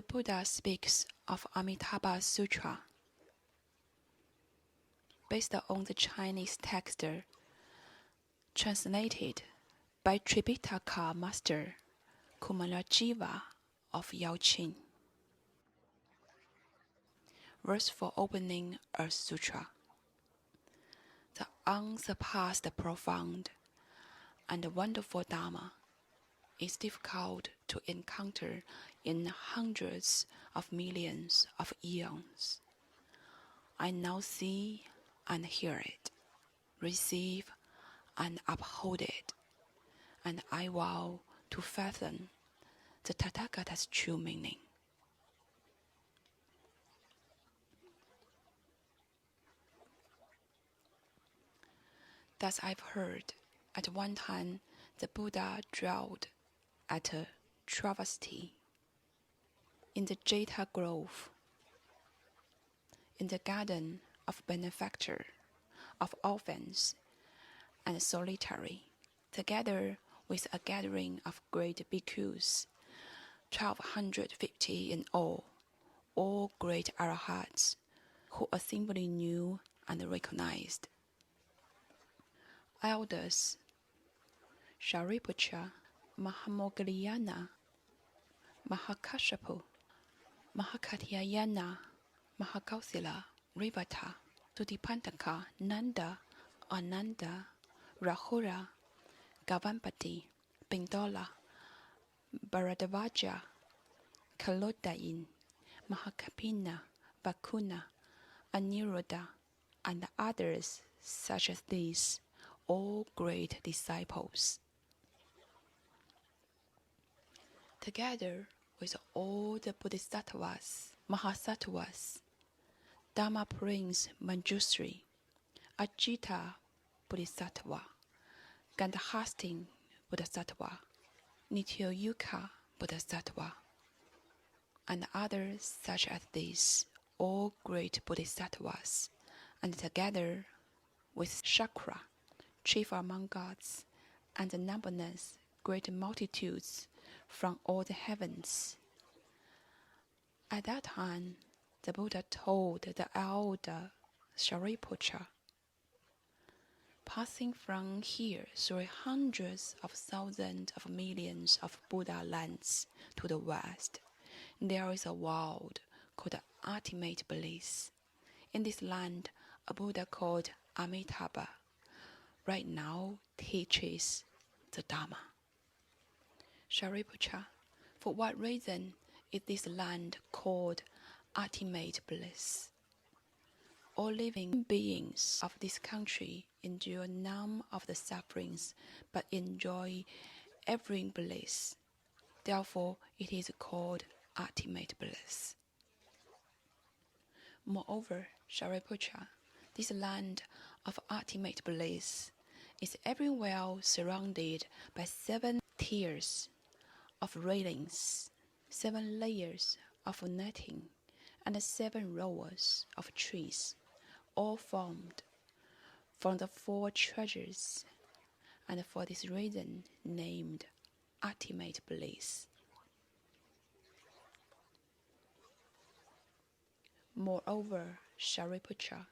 Buddha speaks of Amitabha Sutra. Based on the Chinese text translated by Tripitaka master Kumarajiva of Yaoqing. Verse for opening a sutra. The unsurpassed profound and wonderful Dharma is difficult to encounter in hundreds of millions of eons. I now see and hear it, receive and uphold it, and I vow to fathom the Tathagata's true meaning. Thus I've heard, at one time the Buddha dwelled at Travasti, in the Jeta Grove, in the garden of benefactor, of orphans, and solitary, together with a gathering of great bhikkhus, 1,250 in all great arahats, who assembly knew and recognized. Elders Shariputra, Mahamoggallana, Mahakashyapu, Mahakatyayana, Mahakausila, Rivata, Sudipantaka, Nanda, Ananda, Rahula, Gavampati, Pindola, Bharadvaja, Kalodayin, Mahakapina, Vakuna, Aniruddha, and others such as these, all great disciples. Together with all the Bodhisattvas, Mahasattvas, Dharma Prince Manjusri, Ajita Bodhisattva, Gandhastin Bodhisattva, Nityayuka Bodhisattva, and others such as these, all great Bodhisattvas, and together with Shakra, chief among gods, and the numberless great multitudes from all the heavens. At that time, the Buddha told the elder Shariputra, passing from here through hundreds of thousands of millions of Buddha lands to the west, there is a world called ultimate bliss. In this land, a Buddha called Amitabha right now teaches the Dharma. Shariputra, for what reason is this land called ultimate bliss? All living beings of this country endure none of the sufferings, but enjoy every bliss. Therefore, it is called ultimate bliss. Moreover, Shariputra, this land of ultimate bliss is everywhere surrounded by 7 tiers of railings, 7 layers of netting, and 7 rows of trees, all formed from the 4 treasures, and for this reason named ultimate bliss. Moreover, Shariputra,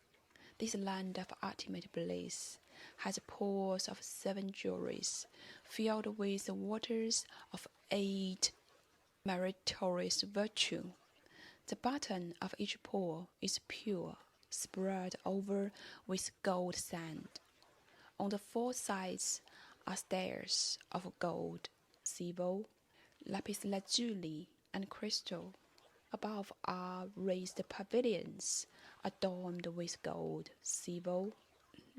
this land of ultimate bliss has pools of 7 jewels filled with the waters of 8 meritorious virtue. The bottom of each pool is pure, spread over with gold sand. On the 4 sides are stairs of gold, silver, lapis lazuli, and crystal. Above are raised pavilions adorned with gold, silver,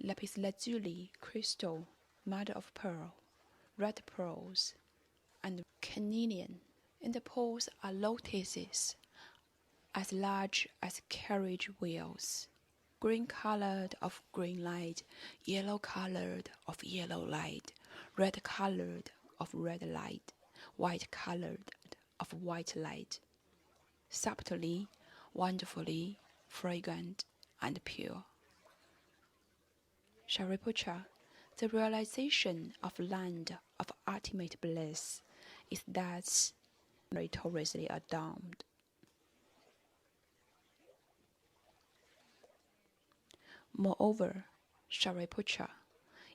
lapis lazuli, crystal, mother of pearl, red pearls, and carnelian. In the pools are lotuses as large as carriage wheels, green-colored of green light, yellow-colored of yellow light, red-colored of red light, white-colored of white light, subtly, wonderfully, fragrant, and pure. Shariputra, the realization of land of ultimate bliss is thus meritoriously adorned. Moreover, Shariputra,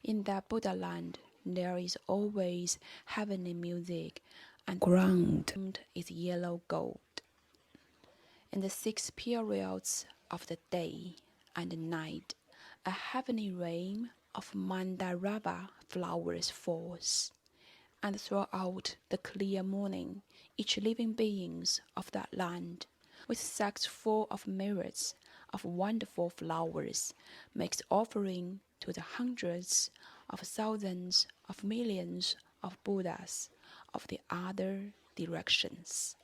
in that Buddha land, there is always heavenly music, and ground is yellow gold. In the 6 periods of the day and night, a heavenly rain of mandarava flowers falls, and throughout the clear morning, each living being of that land, with sacks full of myriads of wonderful flowers, makes offering to the hundreds of thousands of millions of Buddhas of the other directions.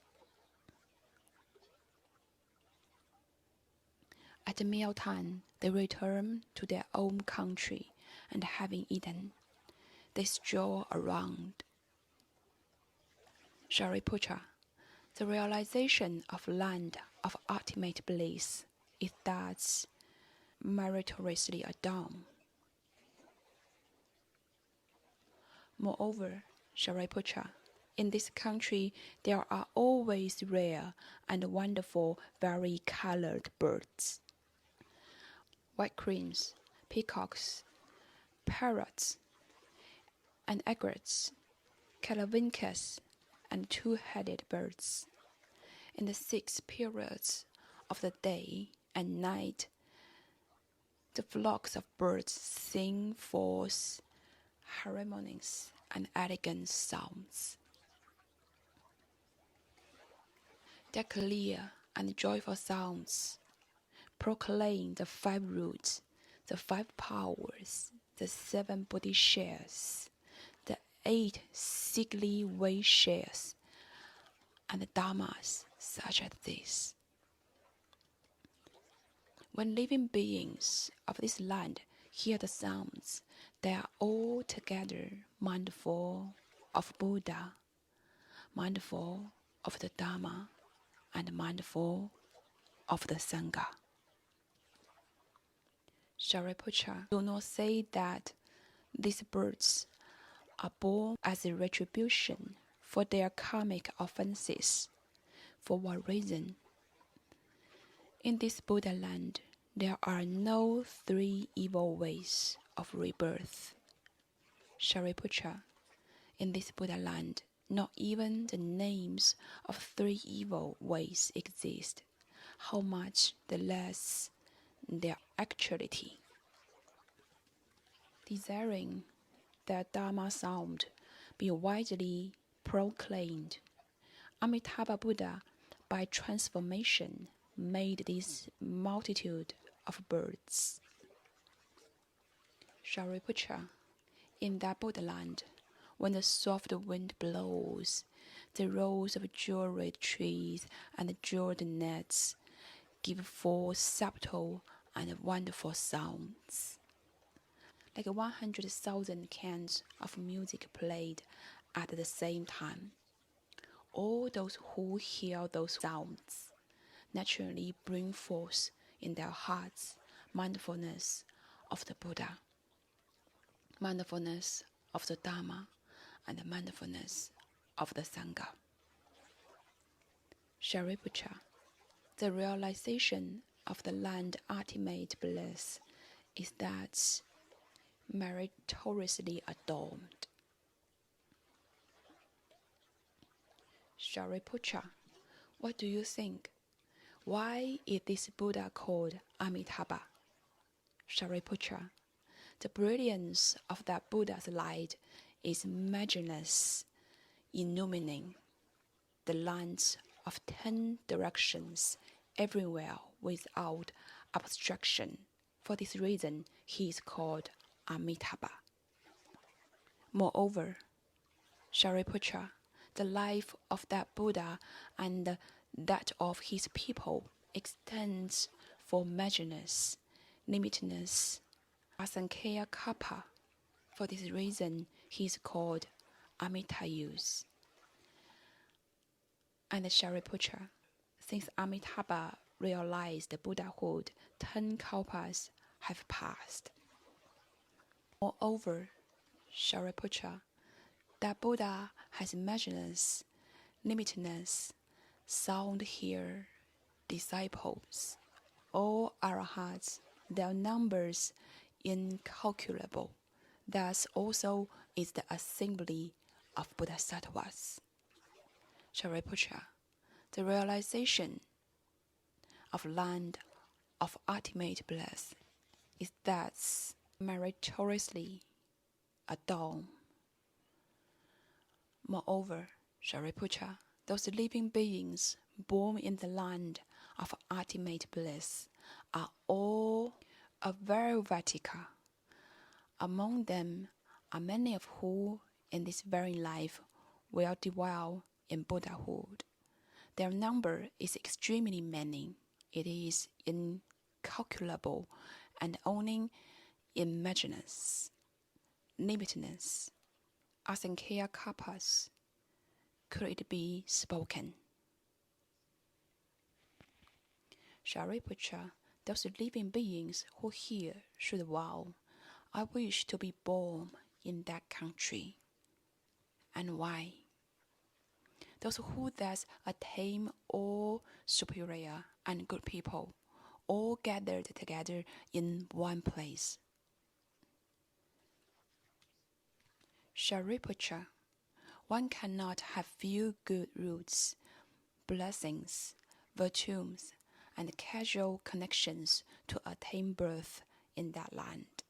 At mealtime, they return to their own country, and having eaten, they stroll around. Shariputra, the realization of land of ultimate bliss is thus meritoriously adorned. Moreover, Shariputra, in this country there are always rare and wonderful vari-colored birds. White cranes, peacocks, parrots, and egrets, calavincas, and two-headed birds. In the 6 periods of the day and night, the flocks of birds sing forth harmonious and elegant sounds. Their clear and joyful sounds proclaim the 5 roots, the 5 powers, the 7 bodhisattvas, the 8 sickly way shares, and the dharmas such as this. When living beings of this land hear the sounds, they are altogether mindful of Buddha, mindful of the Dharma, and mindful of the Sangha. Shariputra, do not say that these birds are born as a retribution for their karmic offenses. For what reason? In this Buddha land, there are no 3 evil ways of rebirth. Shariputra, in this Buddha land, not even the names of 3 evil ways exist. How much the less their actuality. Desiring that Dharma sound be widely proclaimed, Amitabha Buddha, by transformation, made this multitude of birds. Shariputra, in that Buddha land, when the soft wind blows, the rows of jeweled trees and jeweled nets give forth subtle and wonderful sounds. Like 100,000 cans of music played at the same time. All those who hear those sounds naturally bring forth in their hearts mindfulness of the Buddha, mindfulness of the Dharma, and mindfulness of the Sangha. Shariputra, the realization of the land ultimate bliss is that meritoriously adorned. Shariputra, what do you think? Why is this Buddha called Amitabha? Shariputra, the brilliance of that Buddha's light is measureless, illumining the lands of 10 directions everywhere without obstruction. For this reason, he is called Amitabha. Moreover, Shariputra, the life of that Buddha and that of his people extends for measureless, limitless, asankhya kappa. For this reason, he is called Amitayus. And Shariputra, since Amitabha realized Buddhahood, 10 kalpas have passed. Moreover, Shariputra, that Buddha has measureless, limitless, sound hear disciples, all arahats Their numbers incalculable. Thus also is the assembly of Bodhisattvas. Shariputra, the realization of land of ultimate bliss is thus meritoriously adorned. Moreover, Shariputra, those living beings born in the land of ultimate bliss are all of Vairavatika. Among them are many of who in this very life will dwell in Buddhahood. Their number is extremely many. It is incalculable and only imaginous, limitless. Asankhya Kapas, could it be spoken? Shariputra, those living beings who here should vow, I wish to be born in that country. And why? Those who thus attain all superior and good people, all gathered together in one place. Shariputra, one cannot have few good roots, blessings, virtues, and casual connections to attain birth in that land.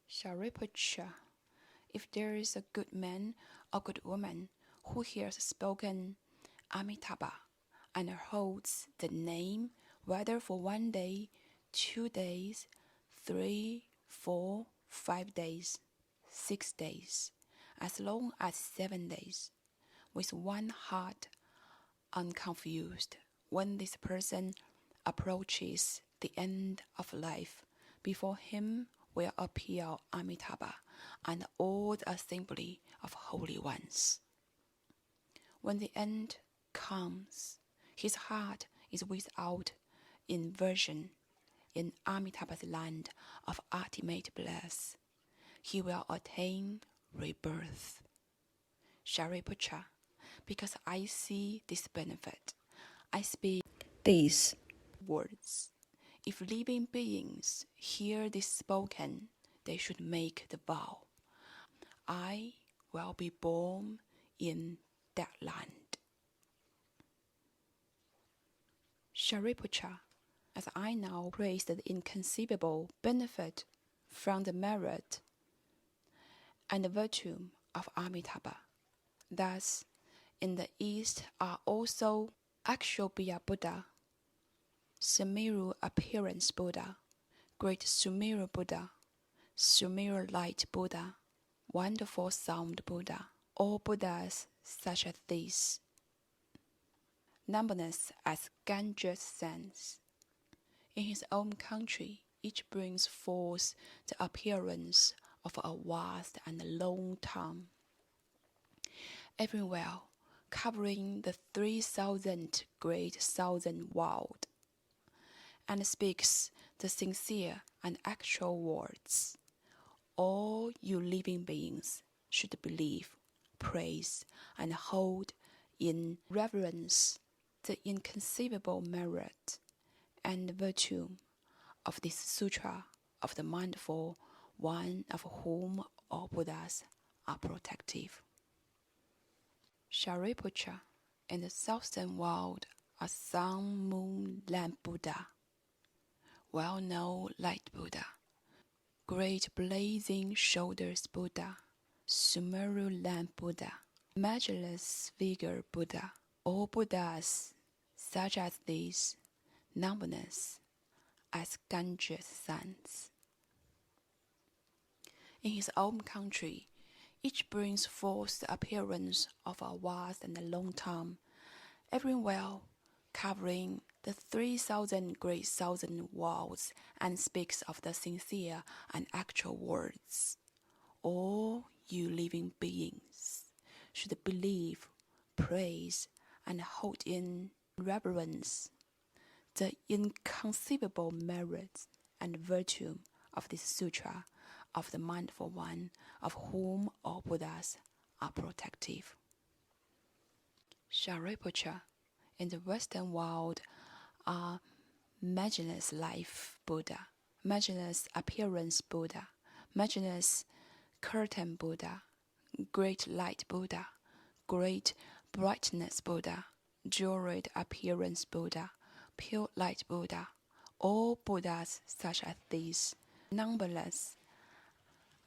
Shariputra, if there is a good man or good woman who hears spoken Amitabha and holds the name whether for 1 day, 2 days, 3, 4, 5 days, 6 days, as long as 7 days, with one heart unconfused, when this person approaches the end of life, before him will appear Amitabha and all the assembly of holy ones. When the end comes, his heart is without inversion in Amitabha's land of ultimate bliss. He will attain rebirth. Shariputra, because I see this benefit, I speak these words. If living beings hear this spoken, they should make the vow. I will be born in that land. Shariputra, as I now praise the inconceivable benefit from the merit and the virtue of Amitabha. Thus, in the East are also Akshobhya Buddha, Sumeru Appearance Buddha, Great Sumeru Buddha, Sumeru Light Buddha, Wonderful Sound Buddha, all Buddhas such as these. Numberless as Ganges sands. In his own country, each brings forth the appearance of a vast and long tongue. Everywhere, covering the 3,000 great southern world, and speaks the sincere and actual words. All you living beings should believe, praise, and hold in reverence the inconceivable merit and virtue of this sutra of the mindful one of whom all Buddhas are protective. Shariputra, in the southern world are Sun, Moon, Lamp Buddha, well-known Light Buddha, Great Blazing Shoulders Buddha, Sumeru Lamp Buddha, Measureless Figure Buddha, all Buddhas such as these, numberless as Ganges sands. In his own country, each brings forth the appearance of a vast and long tongue, everywhere covering the 3,000 great southern worlds, and speaks of the sincere and actual words. All you living beings should believe, praise, and hold in reverence the inconceivable merits and virtue of this sutra of the mindful one of whom all Buddhas are protective. Shariputra, in the Western world are Measureless Life Buddha, Measureless appearance Buddha, measureless curtain Buddha, great light Buddha, great brightness Buddha, jeweled appearance Buddha, pure light Buddha, all Buddhas such as these, numberless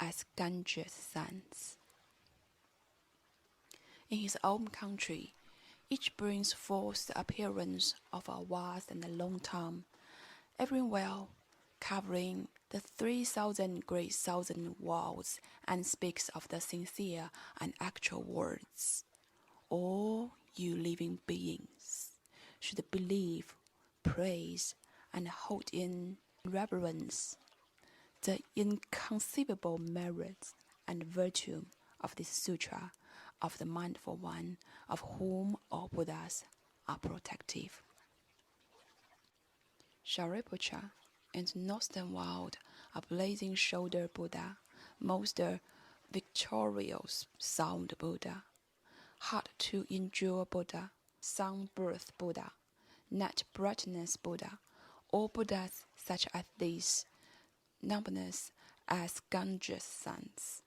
as Ganges sands. In his own country, each brings forth the appearance of a vast and a long tongue, everywhere covering the 3,000 great thousand worlds, and speaks of the sincere and actual words. All you living beings should believe, praise, and hold in reverence the inconceivable merits and virtue of this sutra of the mindful one, of whom all Buddhas are protective. Shariputra, in the northern world, a blazing shoulder Buddha, most victorious sound Buddha, hard to endure Buddha, sun birth Buddha, net brightness Buddha, all Buddhas such as these, numberless as Ganges sands.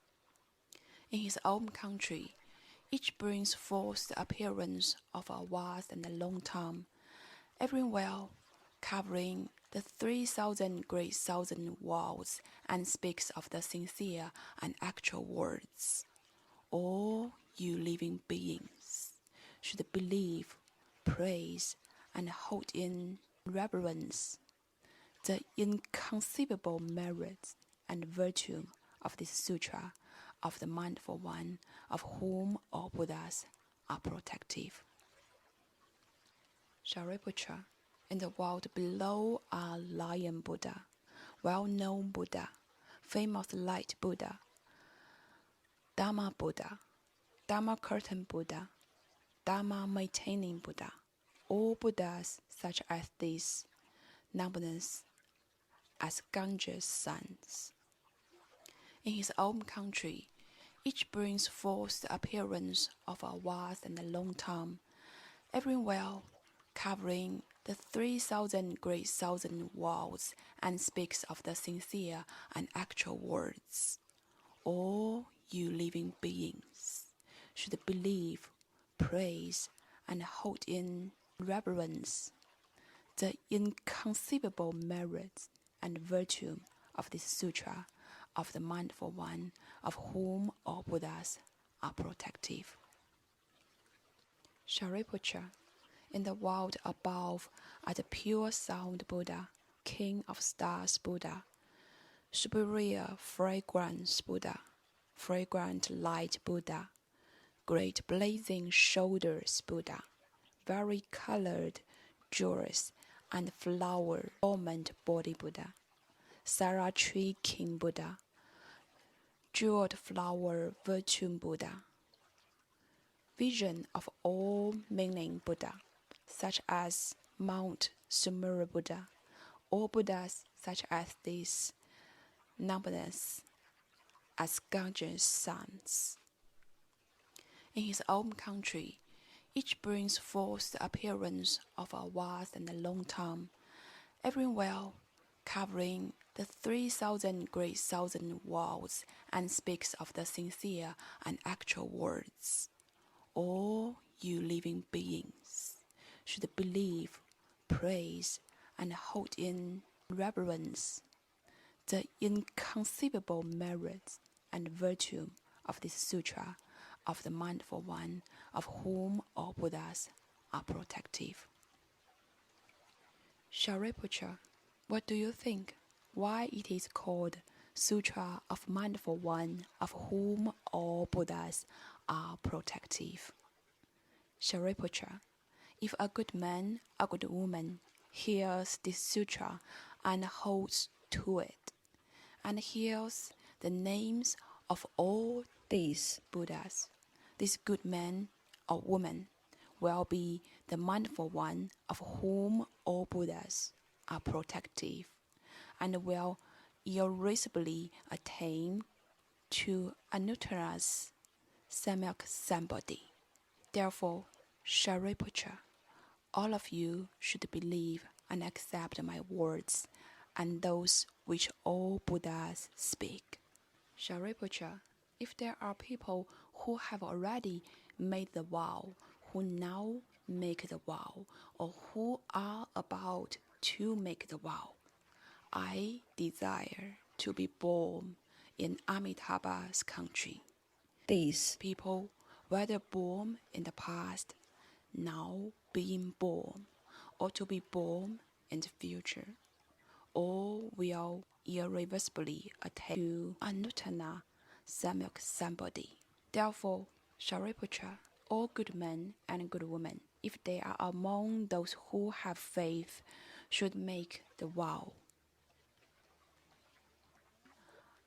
In his own country, each brings forth the appearance of a vast and a long tongue, everywhere covering the 3,000 great thousand worlds, and speaks of the sincere and actual words. All you living beings should believe, praise, and hold in reverence the inconceivable merits and virtue of this sutra of the mindful one, of whom all Buddhas are protective. Shariputra, in the world below are Lion Buddha, well-known Buddha, famous light Buddha, Dharma Buddha, Dharma curtain Buddha, Dharma maintaining Buddha, all Buddhas such as these, numberless as Ganges sands. In his own country, each brings forth the appearance of a vast and a long tongue, everywhere covering the 3,000 great thousand worlds, and speaks of the sincere and actual words. All you living beings should believe, praise, and hold in reverence the inconceivable merits and virtue of this sutra of the mindful one, of whom all Buddhas are protective. Shariputra, in the world above are the pure sound Buddha, king of stars Buddha, superior fragrance Buddha, fragrant light Buddha, great blazing shoulders Buddha, vari-colored jewels and flower ornament body Buddha, Sarah tree king Buddha, jeweled flower virtue Buddha, vision of all meaning Buddha, such as Mount Sumera Buddha, all Buddhas such as these, numberless as Ganges sands. In his own country, each brings forth the appearance of a vast and a long tongue, everywhere covering the 3,000 great thousand worlds, and speaks of the sincere and actual words. All you living beings should believe, praise, and hold in reverence the inconceivable merits and virtue of this sutra of the mindful one, of whom all Buddhas are protective. Shariputra, what do you think? Why it is called Sutra of Mindful One, of whom all Buddhas are protective? Shariputra, if a good man, a good woman, hears this sutra and holds to it, and hears the names of all these Buddhas, this good man or woman will be the mindful one of whom all Buddhas are protective, and will irreversibly attain to Anuttara's Samyak Sambodhi. Therefore, Shariputra, all of you should believe and accept my words and those which all Buddhas speak. Shariputra, if there are people who have already made the vow, who now make the vow, or who are about to make the vow, I desire to be born in Amitabha's country. These people, whether born in the past, now being born, or to be born in the future, all will irreversibly attain to Anuttara Samyak Sambodhi. Therefore, Shariputra, all good men and good women, if they are among those who have faith, should make the vow.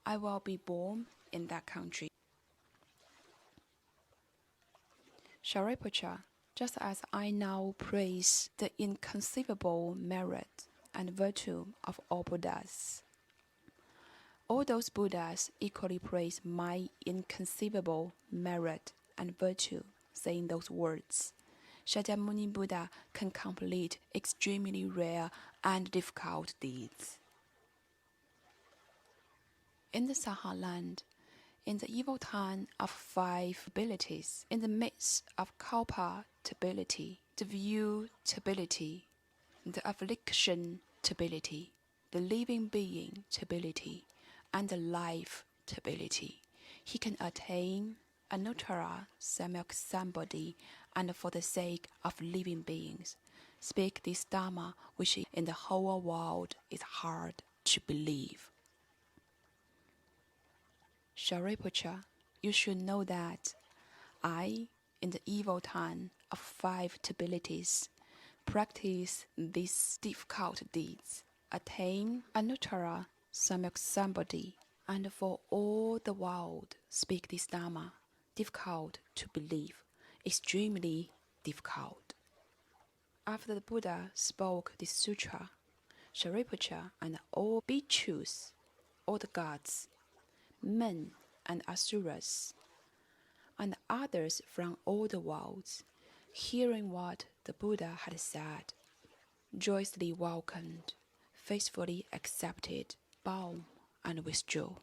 I will be born in that country. Shariputra, just as I now praise the inconceivable merit and virtue of all Buddhas, all those Buddhas equally praise my inconceivable merit and virtue, saying those words. Shakyamuni Buddha can complete extremely rare and difficult deeds. In the Sahaland, in the evil time of 5 abilities, in the midst of culpability, the view-tability, the affliction-tability, the living being-tability, and the life-tability, he can attain Anuttara Samyak Sambodhi, and for the sake of living beings, speak this Dharma which in the whole world is hard to believe. Shariputra, you should know that I, in the evil time of 5 abilities, practice these difficult deeds, attain Anuttara Samyak Sambodhi, and for all the world speak this Dharma, difficult to believe, extremely difficult. After the Buddha spoke this sutra, Shariputra and all bhikkhus, all the gods, men and asuras, and others from all the worlds, hearing what the Buddha had said, joyously welcomed, faithfully accepted, bowed, and withdrew.